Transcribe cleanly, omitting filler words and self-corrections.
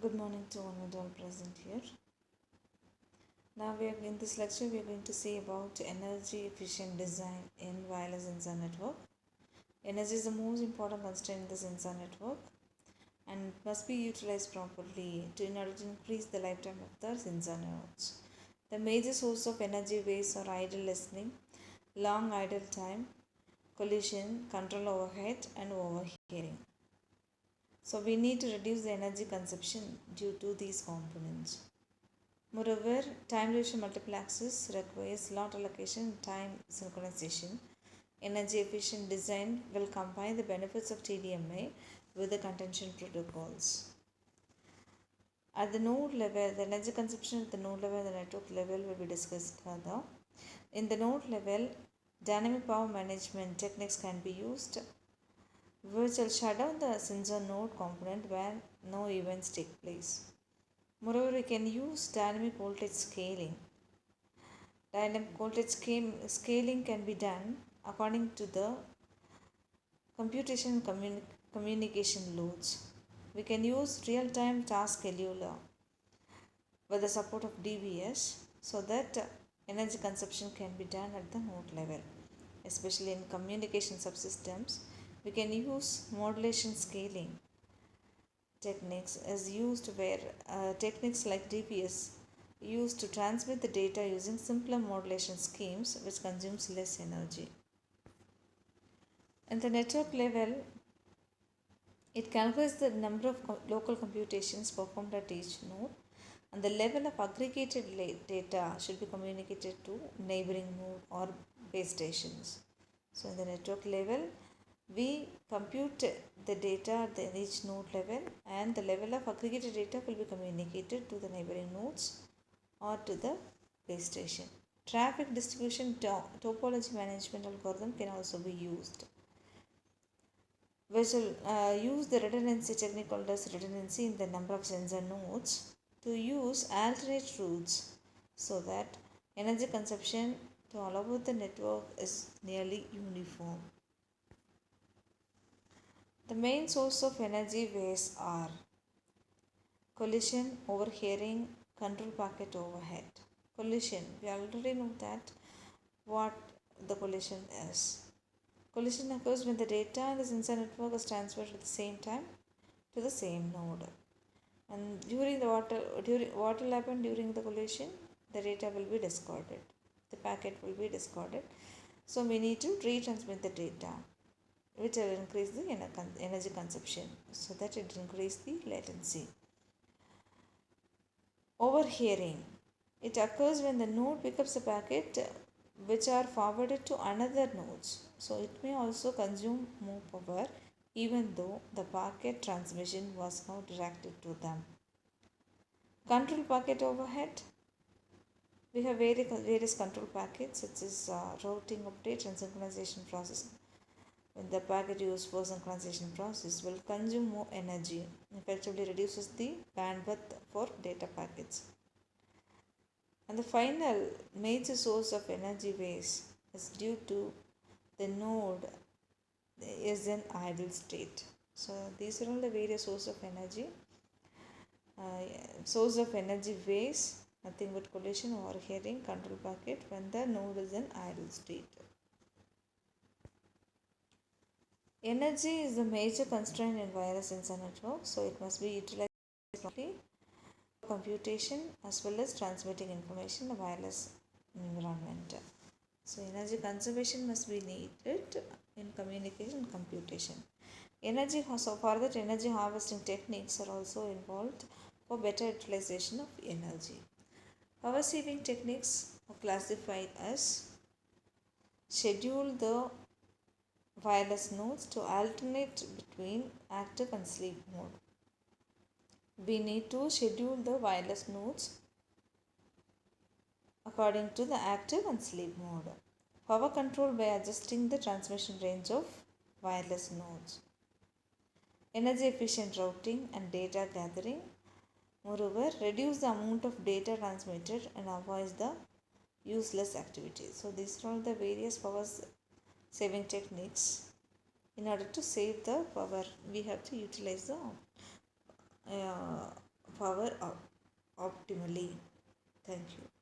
Good morning to one and all present here. Now we are in this lecture we are going to see about energy efficient design in wireless sensor network. Energy is the most important constraint in the sensor network and must be utilized properly in order to increase the lifetime of the sensor nodes. The major source of energy waste are idle listening, long idle time, collision, control overhead, and overhearing. So we need to reduce the energy consumption due to these components. Moreover, time duration multiple access requires slot allocation and time synchronization. Energy efficient design will combine the benefits of TDMA with the contention protocols. At the node level, the energy consumption at the node level and the network level will be discussed further. In the node level, dynamic power management techniques can be used, which will shut down the sensor node component where no events take place. Moreover, we can use dynamic voltage scaling. Dynamic voltage scaling can be done according to the computation communication loads. We can use real-time task scheduler with the support of DVS so that energy consumption can be done at the node level. Especially in communication subsystems, we can use modulation scaling techniques as used where techniques like DPS used to transmit the data using simpler modulation schemes which consumes less energy. At the network level, it calculates the number of local computations performed at each node and the level of aggregated data should be communicated to neighboring node or base stations. So in the network level, we compute the data at each node level and the level of aggregated data will be communicated to the neighboring nodes or to the base station. Traffic distribution topology management algorithm can also be used, which will use the redundancy technique called as redundancy in the number of sensor nodes to use alternate routes so that energy consumption to all over the network is nearly uniform. The main source of energy waste are collision, overhearing, control packet overhead. Collision, we already know that what the collision is. Collision occurs when the data in the sensor network is transferred at the same time to the same node. And what will happen during the collision? The data will be discarded. The packet will be discarded. So we need to retransmit the data, which will increase the energy consumption so that it increase the latency. Overhearing. It occurs when the node picks up the packet which are forwarded to another nodes. So it may also consume more power even though the packet transmission was not directed to them. Control packet overhead. We have various control packets such as routing, update and synchronization process. When the packet used for synchronization process will consume more energy, effectively reduces the bandwidth for data packets. And the final major source of energy waste is due to the node is in idle state. So these are all the various sources of energy. Source of energy waste, nothing but collision, overhearing, control packet when the node is in idle state. Energy is a major constraint in wireless sensor network, so it must be utilized properly for computation as well as transmitting information in the wireless environment. So energy conservation must be needed in communication and computation. So further energy harvesting techniques are also involved for better utilization of energy. Power saving techniques are classified as schedule the wireless nodes to alternate between active and sleep mode. We need to schedule the wireless nodes according to the active and sleep mode. Power control by adjusting the transmission range of wireless nodes. Energy efficient routing and data gathering. Moreover, reduce the amount of data transmitted and avoid the useless activities. So these are all the various power saving techniques. In order to save the power, we have to utilize the power optimally. Thank you.